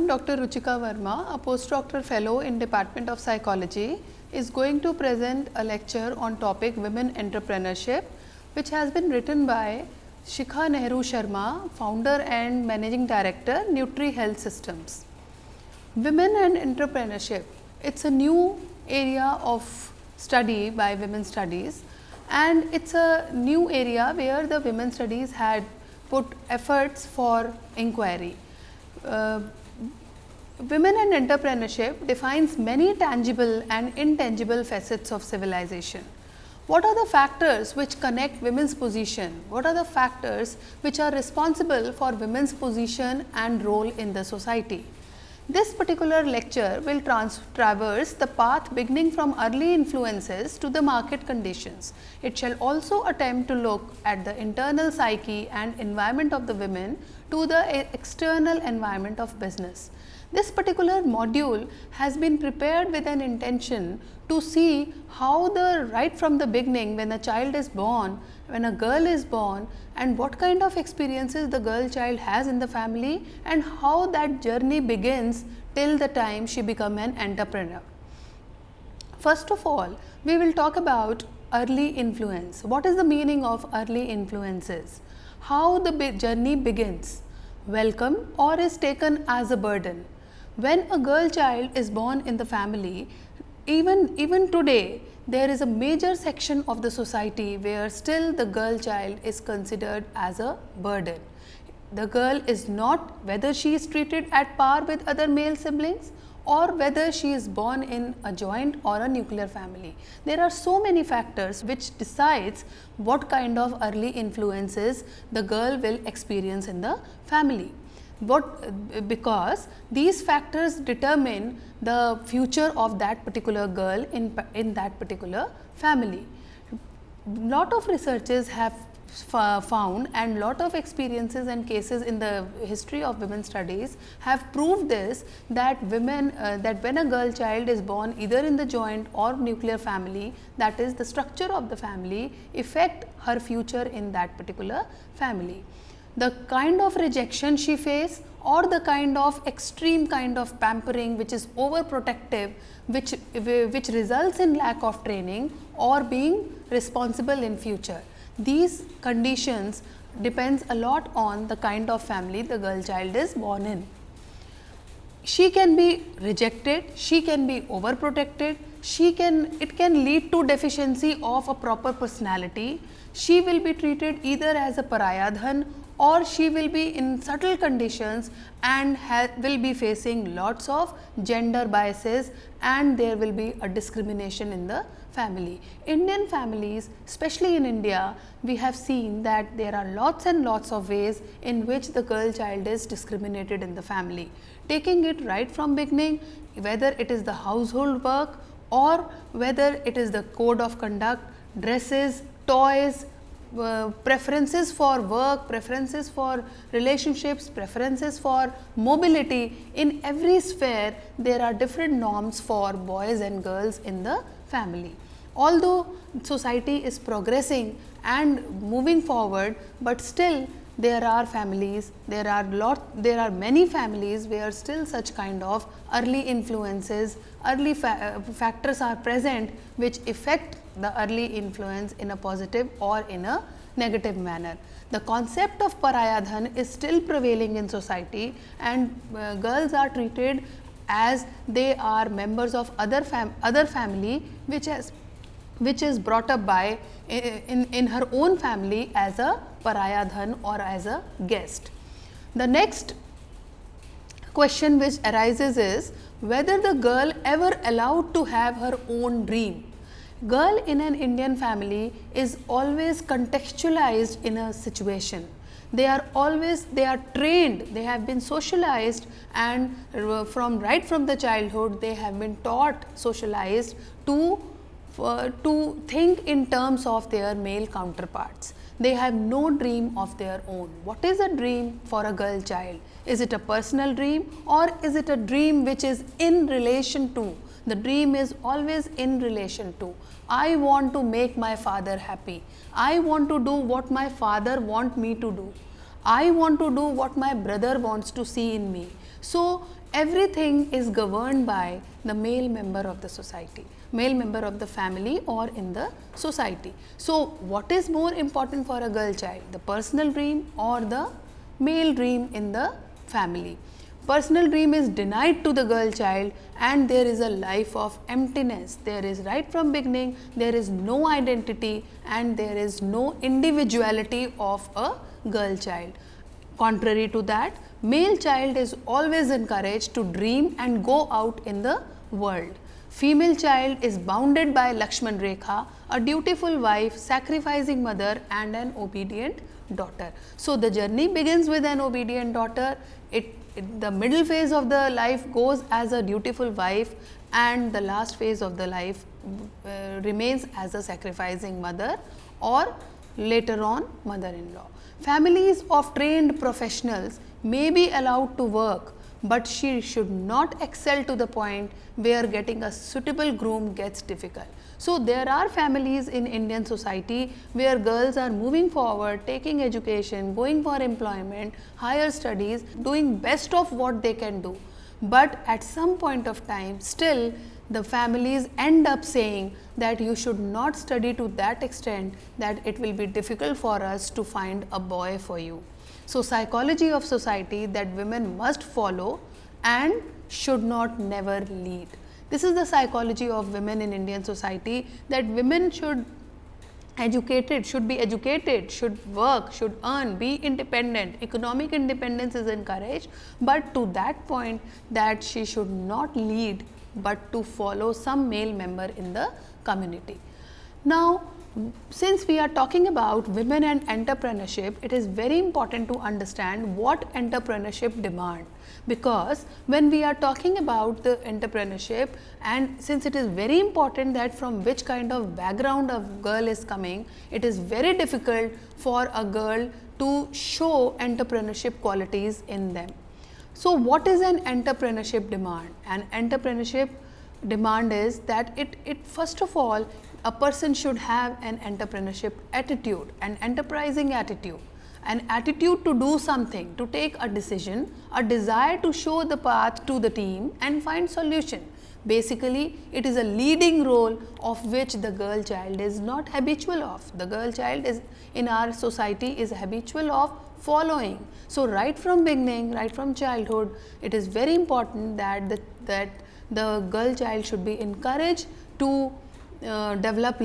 am Dr. Ruchika Verma, a postdoctoral fellow in Department of Psychology, is going to present a lecture on topic Women Entrepreneurship, which has been written by Shikha Nehru Sharma, founder and managing director, Nutri Health Systems. Women and entrepreneurship, it's a new area of study by women studies, and it's a new area where the women studies had put efforts for inquiry. Women and entrepreneurship defines many tangible and intangible facets of civilization. What are the factors which connect women's position? What are the factors which are responsible for women's position and role in the society? This particular lecture will traverse the path beginning from early influences to the market conditions. It shall also attempt to look at the internal psyche and environment of the women to the external environment of business. This particular module has been prepared with an intention to see how right from the beginning, when a child is born, when a girl is born, and what kind of experiences the girl child has in the family, and how that journey begins till the time she becomes an entrepreneur. First of all, we will talk about early influence. What is the meaning of early influences? How the journey begins, welcome or is taken as a burden. When a girl child is born in the family, even today, there is a major section of the society where still the girl child is considered as a burden. The girl is not, whether she is treated at par with other male siblings or whether she is born in a joint or a nuclear family. There are so many factors which decides what kind of early influences the girl will experience in the family. Because these factors determine the future of that particular girl in that particular family. Lot of researchers have found, and lot of experiences and cases in the history of women studies have proved this, that women that when a girl child is born either in the joint or nuclear family, that is the structure of the family affect her future in that particular family. The kind of rejection she faces or the kind of extreme kind of pampering which is overprotective, which results in lack of training or being responsible in future. These conditions depends a lot on the kind of family the girl child is born in. She can be rejected, she can be overprotected, it can lead to deficiency of a proper personality. She will be treated either as a pariah dhan, or she will be in subtle conditions and will be facing lots of gender biases, and there will be a discrimination in the family. Indian families, especially in India, we have seen that there are lots and lots of ways in which the girl child is discriminated in the family. Taking it right from beginning, whether it is the household work or whether it is the code of conduct, dresses, toys, preferences for work, preferences for relationships, preferences for mobility. In every sphere, there are different norms for boys and girls in the family. Although society is progressing and moving forward, but still there are families, there are many families where still such kind of early influences, early factors are present which affect the early influence in a positive or in a negative manner. The concept of pariah dhan is still prevailing in society, and girls are treated as they are members of other family which is brought up by in her own family as a pariah dhan or as a guest. The next question which arises is whether the girl ever allowed to have her own dream. Girl in an Indian family is always contextualized in a situation. They are trained, they have been socialized, and right from the childhood they have been taught, socialized to think in terms of their male counterparts. They have no dream of their own. What is a dream for a girl child? Is it a personal dream or is it a dream which is in relation to? The dream is always in relation to. I want to make my father happy. I want to do what my father wants me to do. I want to do what my brother wants to see in me. So everything is governed by the male member of the society, male member of the family or in the society. So what is more important for a girl child, the personal dream or the male dream in the family? Personal dream is denied to the girl child and there is a life of emptiness. There is right from beginning, there is no identity and there is no individuality of a girl child. Contrary to that, male child is always encouraged to dream and go out in the world. Female child is bounded by Lakshman Rekha, a dutiful wife, sacrificing mother and an obedient daughter. So the journey begins with an obedient daughter. The middle phase of the life goes as a dutiful wife and the last phase of the life remains as a sacrificing mother or later on mother-in-law. Families of trained professionals may be allowed to work, but she should not excel to the point where getting a suitable groom gets difficult. So there are families in Indian society where girls are moving forward, taking education, going for employment, higher studies, doing best of what they can do. But at some point of time, still the families end up saying that you should not study to that extent that it will be difficult for us to find a boy for you. So psychology of society that women must follow and should not never lead. This is the psychology of women in Indian society, that women should be educated, should work, should earn, be independent. Economic independence is encouraged, but to that point that she should not lead, but to follow some male member in the community. Now, since we are talking about women and entrepreneurship, it is very important to understand what entrepreneurship demand, because when we are talking about the entrepreneurship, and since it is very important that from which kind of background a girl is coming, it is very difficult for a girl to show entrepreneurship qualities in them. So what is an entrepreneurship demand? An entrepreneurship demand is that it first of all, a person should have an entrepreneurship attitude, an enterprising attitude, an attitude to do something, to take a decision, a desire to show the path to the team and find solution. Basically, it is a leading role of which the girl child is not habitual of. The girl child is in our society is habitual of following. So right from beginning, right from childhood, it is very important that the girl child should be encouraged to develop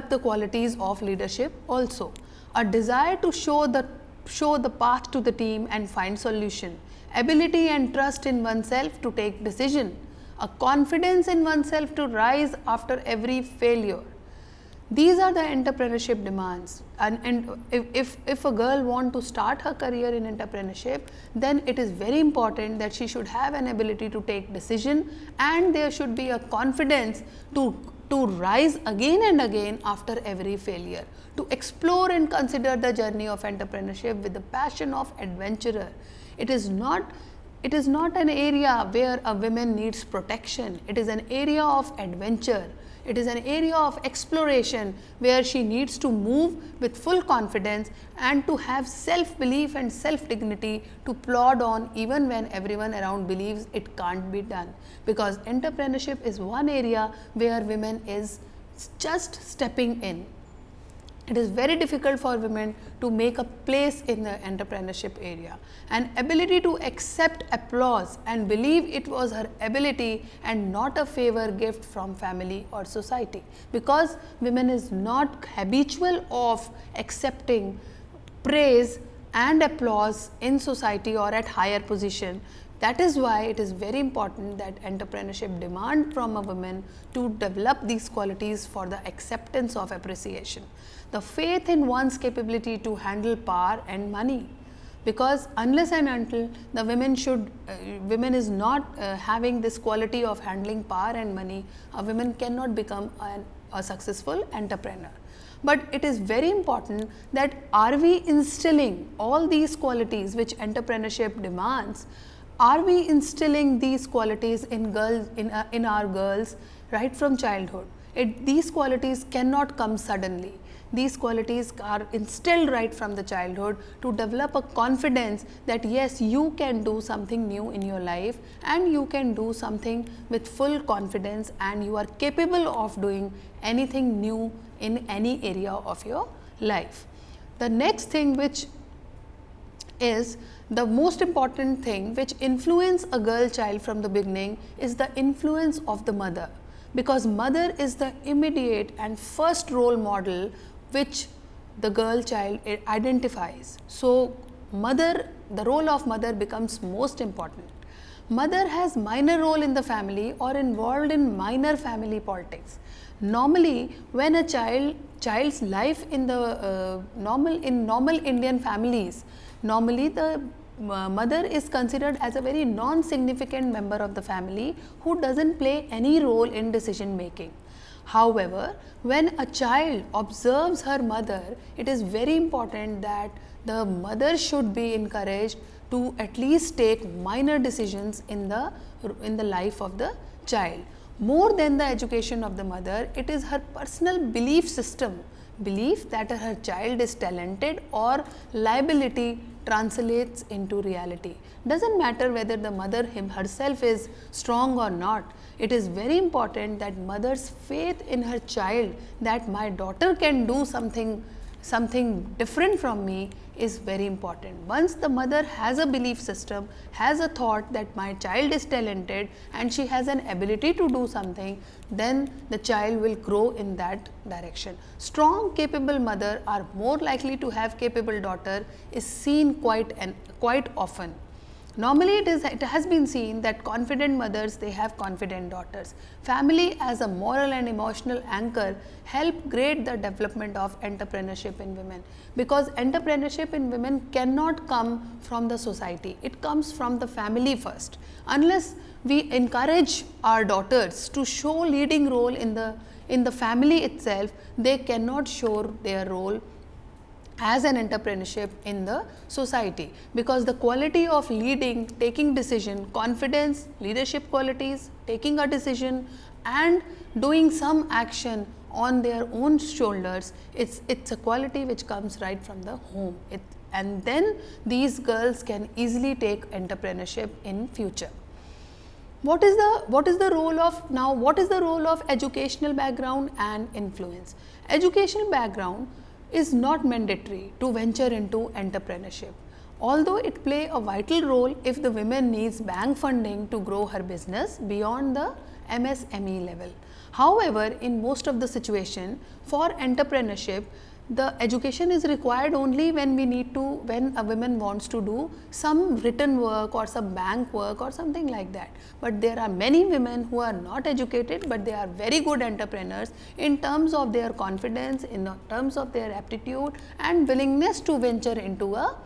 the qualities of leadership also. A desire to show the path to the team and find solution, ability and trust in oneself to take decision, a confidence in oneself to rise after every failure. These are the entrepreneurship demands, and if a girl want to start her career in entrepreneurship, then it is very important that she should have an ability to take decision and there should be a confidence to rise again and again after every failure, to explore and consider the journey of entrepreneurship with the passion of adventurer. It is not an area where a woman needs protection. It is an area of adventure. It is an area of exploration where she needs to move with full confidence and to have self-belief and self-dignity to plod on even when everyone around believes it can't be done. Because entrepreneurship is one area where women is just stepping in. It is very difficult for women to make a place in the entrepreneurship area. An ability to accept applause and believe it was her ability and not a favor gift from family or society. Because women is not habitual of accepting praise and applause in society or at higher position. That is why it is very important that entrepreneurship demand from a woman to develop these qualities for the acceptance of appreciation. The faith in one's capability to handle power and money, because unless and until the women is not having this quality of handling power and money, a woman cannot become a successful entrepreneur. But it is very important that are we instilling all these qualities which entrepreneurship demands, are we instilling these qualities in our girls right from childhood? These qualities cannot come suddenly. these qualities are instilled right from the childhood to develop a confidence that yes, you can do something new in your life and you can do something with full confidence and you are capable of doing anything new in any area of your life. The next thing, which is the most important thing which influence a girl child from the beginning, is the influence of the mother, because mother is the immediate and first role model which the girl child identifies. So mother, the role of mother becomes most important. Mother has minor role in the family or involved in minor family politics. Normally when a child's life in the normal Indian families, normally the mother is considered as a very non-significant member of the family who doesn't play any role in decision making. However, when a child observes her mother, it is very important that the mother should be encouraged to at least take minor decisions in the life of the child. More than the education of the mother, it is her personal belief system, belief that her child is talented or liability translates into reality. Doesn't matter whether the mother herself is strong or not. It is very important that mother's faith in her child that my daughter can do something different from me is very important. Once the mother has a belief system, has a thought that my child is talented and she has an ability to do something, then the child will grow in that direction. Strong, capable mother are more likely to have capable daughter is seen quite often. Normally it has been seen that confident mothers, they have confident daughters. Family as a moral and emotional anchor help grade the development of entrepreneurship in women, because entrepreneurship in women cannot come from the society, it comes from the family first. Unless we encourage our daughters to show leading role in the family itself, they cannot show their role as an entrepreneurship in the society, because the quality of leading, taking decision, confidence, leadership qualities, taking a decision and doing some action on their own shoulders, it's a quality which comes right from the home, and then these girls can easily take entrepreneurship in future. What is the role of educational background and influence? Educational background is not mandatory to venture into entrepreneurship, although it play a vital role if the woman needs bank funding to grow her business beyond the MSME level. However, in most of the situation for entrepreneurship, the education is required only when a woman wants to do some written work or some bank work or something like that. But there are many women who are not educated, but they are very good entrepreneurs in terms of their confidence, in terms of their aptitude and willingness to venture into a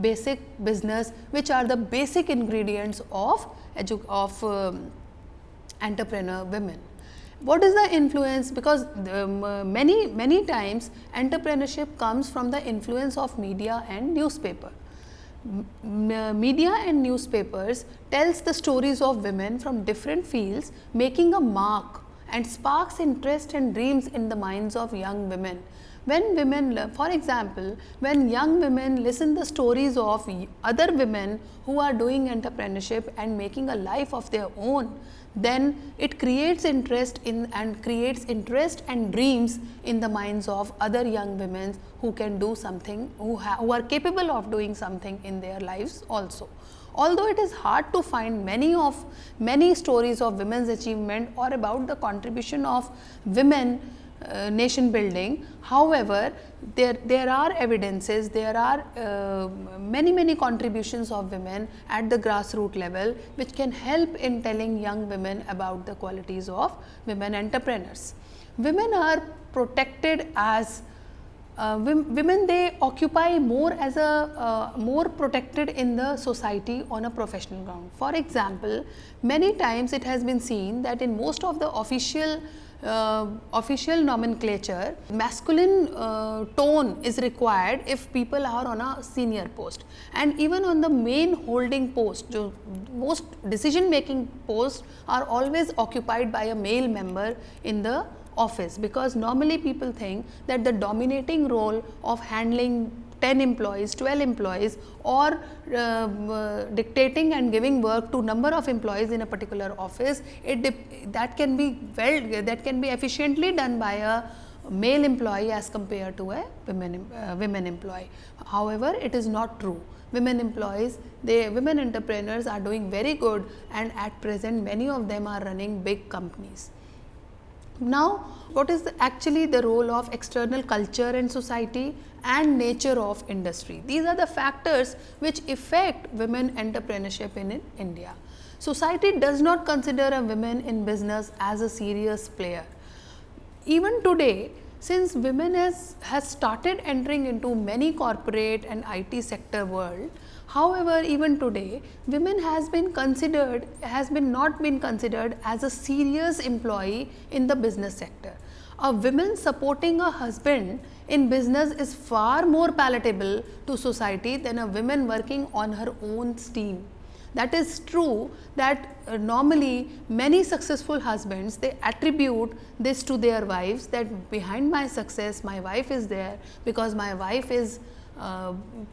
basic business, which are the basic ingredients of entrepreneur women. What is the influence? Because many times entrepreneurship comes from the influence of media and newspaper. Media and newspapers tells the stories of women from different fields making a mark and sparks interest and dreams in the minds of young women. When women, for example, when young women listen the stories of other women who are doing entrepreneurship and making a life of their own, then it creates interest and dreams in the minds of other young women who can do something, who are capable of doing something in their lives also. Although it is hard to find many stories of women's achievement or about the contribution of women nation building, however, there are evidences, there are many contributions of women at the grassroots level which can help in telling young women about the qualities of women entrepreneurs. Women are protected as women, they occupy more as more protected in the society on a professional ground. For example, many times it has been seen that in most of the official nomenclature, masculine tone is required if people are on a senior post, and even on the main holding post, most decision making posts are always occupied by a male member in the office, because normally people think that the dominating role of handling 10 employees, 12 employees, or dictating and giving work to number of employees in a particular office, that can be efficiently done by a male employee as compared to a women employee. However, it is not true. Women entrepreneurs are doing very good, and at present many of them are running big companies. Now, what is actually the role of external culture and society and nature of industry? These are the factors which affect women entrepreneurship in India. Society does not consider a woman in business as a serious player. Even today, since women has started entering into many corporate and IT sector world, however, even today, women has not been considered as a serious employee in the business sector. A woman supporting a husband in business is far more palatable to society than a woman working on her own steam. That is true that normally many successful husbands, they attribute this to their wives, that behind my success my wife is there, because my wife is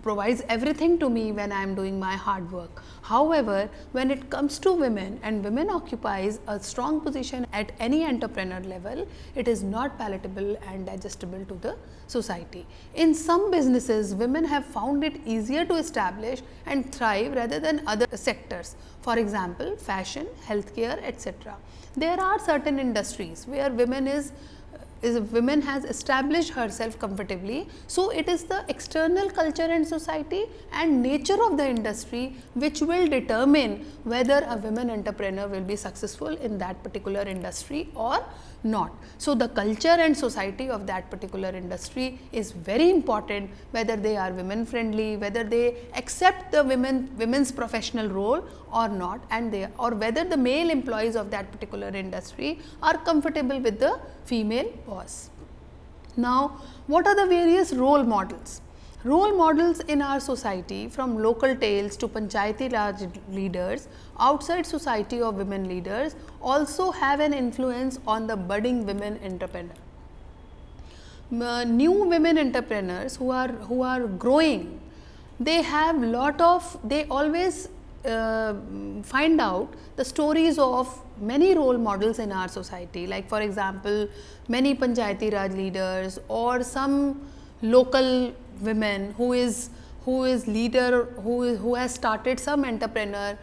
provides everything to me when I am doing my hard work. However, when it comes to women, and women occupies a strong position at any entrepreneur level, it is not palatable and digestible to the society. In some businesses, women have found it easier to establish and thrive rather than other sectors. For example, fashion, healthcare, etc. There are certain industries where women has established herself comfortably. So, it is the external culture and society and nature of the industry which will determine whether a women entrepreneur will be successful in that particular industry or not. So, the culture and society of that particular industry is very important, whether they are women friendly, whether they accept the women's professional role or not, and or whether the male employees of that particular industry are comfortable with the female boss. Now, what are the various role models? Role models in our society, from local tales to Panchayati Raj leaders, outside society of women leaders, also have an influence on the budding women entrepreneur. New women entrepreneurs who are growing, they always find out the stories of many role models in our society, like for example, many Panchayati Raj leaders or some local women who has started some entrepreneur,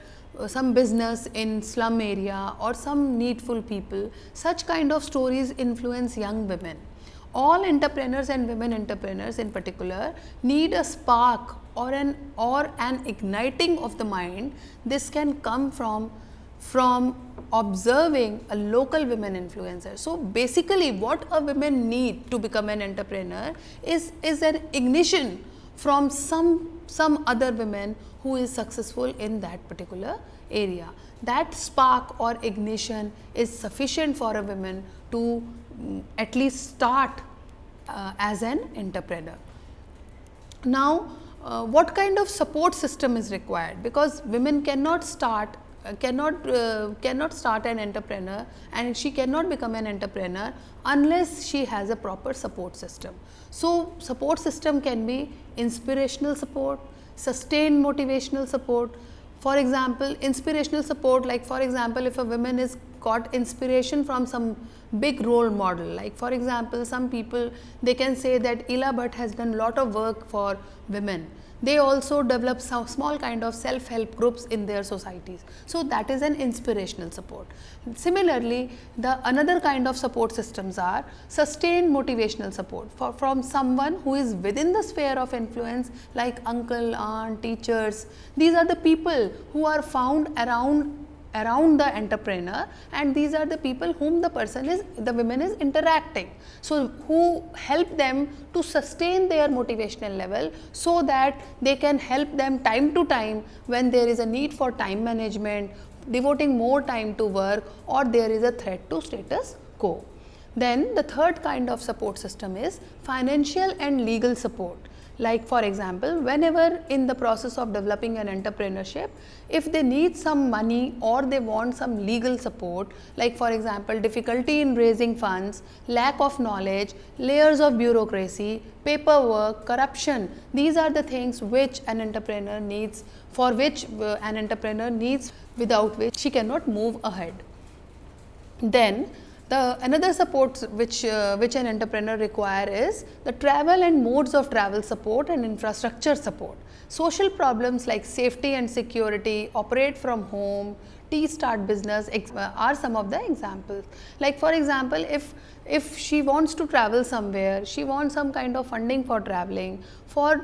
some business in slum area or some needful people. Such kind of stories influence young women. All entrepreneurs and women entrepreneurs in particular need a spark or an igniting of the mind. This can come from observing a local women influencer. So, basically what a woman need to become an entrepreneur is an ignition from some other women who is successful in that particular area. That spark or ignition is sufficient for a woman to at least start as an entrepreneur. Now, what kind of support system is required? Because women cannot start an entrepreneur, and she cannot become an entrepreneur unless she has a proper support system. So, support system can be inspirational support, sustained motivational support. For example, inspirational support, like for example, if a woman is got inspiration from some big role model, like for example, some people, they can say that Ila Bhatt has done lot of work for women. They also develop some small kind of self-help groups in their societies. So, that is an inspirational support. Similarly, another kind of support systems are sustained motivational support from someone who is within the sphere of influence, like uncle, aunt, teachers. These are the people who are found around the entrepreneur, and these are the people whom the women is interacting. So, who help them to sustain their motivational level, so that they can help them time to time when there is a need for time management, devoting more time to work, or there is a threat to status quo. Then the third kind of support system is financial and legal support. Like for example, whenever in the process of developing an entrepreneurship, if they need some money or they want some legal support, like for example, difficulty in raising funds, lack of knowledge, layers of bureaucracy, paperwork, corruption, these are the things which an entrepreneur needs, for which an entrepreneur needs, without which she cannot move ahead. Then the another support which an entrepreneur require is the travel and modes of travel support and infrastructure support. Social problems like safety and security, operate from home, start business are some of the examples. Like for example, if she wants to travel somewhere, she wants some kind of funding for traveling, for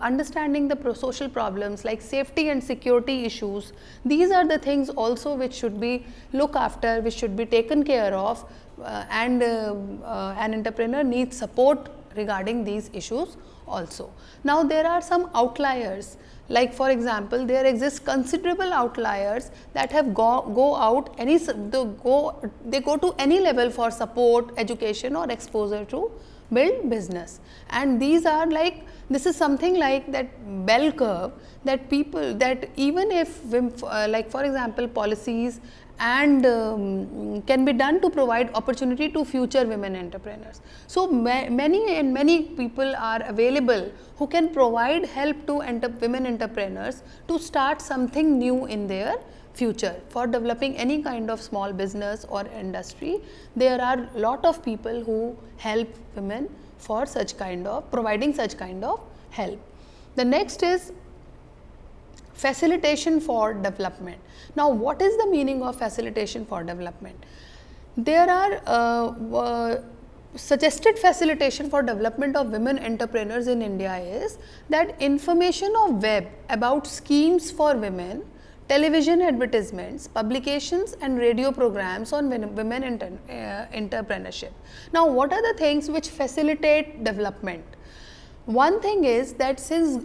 understanding the social problems like safety and security issues. These are the things also which should be looked after, which should be taken care of, and an entrepreneur needs support regarding these issues also. Now there are some outliers, like for example, there exists considerable outliers that have go out any they go to any level for support, education or exposure to build business. And these are like, this is something like that bell curve that people, that even if like for example, policies and can be done to provide opportunity to future women entrepreneurs. So many people are available who can provide help to women entrepreneurs to start something new in their future. For developing any kind of small business or industry, there are lot of people who help women for such kind of providing such kind of help. The next is facilitation for development. Now, what is the meaning of facilitation for development? There are suggested facilitation for development of women entrepreneurs in India is that information of web about schemes for women, television advertisements, publications and radio programs on women entrepreneurship. Now, what are the things which facilitate development? One thing is that since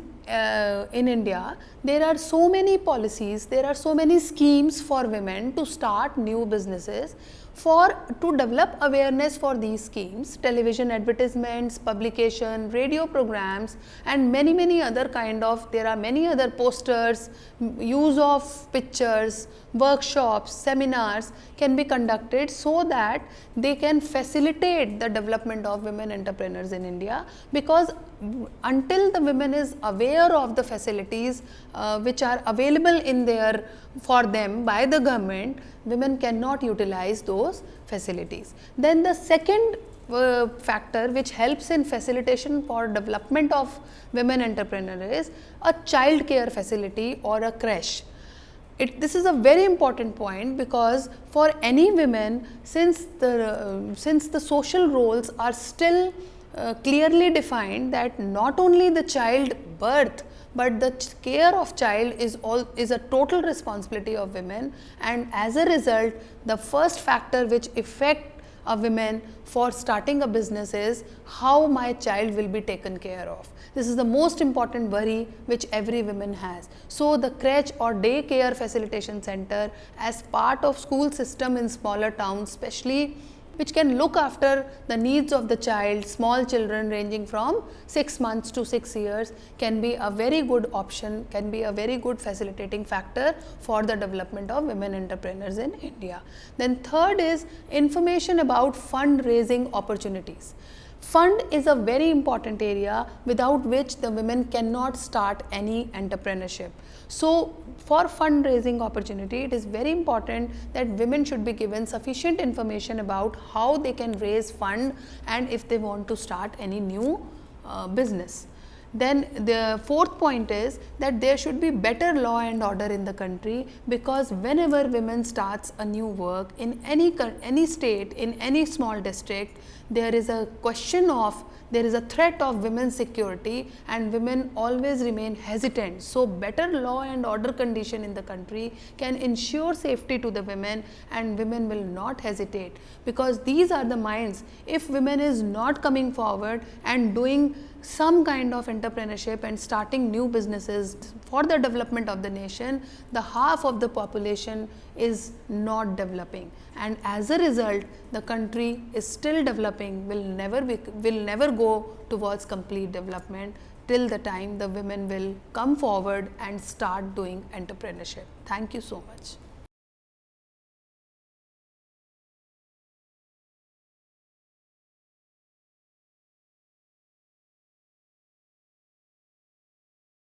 in India, there are so many policies, there are so many schemes for women to start new businesses. To develop awareness for these schemes, television advertisements, publication, radio programs and many other kind of, there are many other posters, use of pictures, workshops, seminars can be conducted so that they can facilitate the development of women entrepreneurs in India, because until the women is aware of the facilities which are available in there for them by the government, women cannot utilize those facilities. Then the second factor which helps in facilitation for development of women entrepreneurs is a child care facility or a creche. This is a very important point, because for any women, since the social roles are still clearly defined, that not only the child birth but the care of child is a total responsibility of women, and as a result the first factor which affect a woman for starting a business is how my child will be taken care of. This is the most important worry which every woman has. So the crèche or daycare facilitation center as part of school system in smaller towns especially, which can look after the needs of the child, small children ranging from 6 months to 6 years, can be a very good option, can be a very good facilitating factor for the development of women entrepreneurs in India. Then third is information about fundraising opportunities. Fund is a very important area without which the women cannot start any entrepreneurship. So for fundraising opportunity, it is very important that women should be given sufficient information about how they can raise fund and if they want to start any new business. Then the fourth point is that there should be better law and order in the country, because whenever women starts a new work in any state, in any small district, there is a question of, there is a threat of women's security and women always remain hesitant. So better law and order condition in the country can ensure safety to the women, and women will not hesitate, because these are the minds. If women is not coming forward and doing some kind of entrepreneurship and starting new businesses for the development of the nation, the half of the population is not developing, and as a result the country is still developing, will never go towards complete development till the time the women will come forward and start doing entrepreneurship. Thank you so much.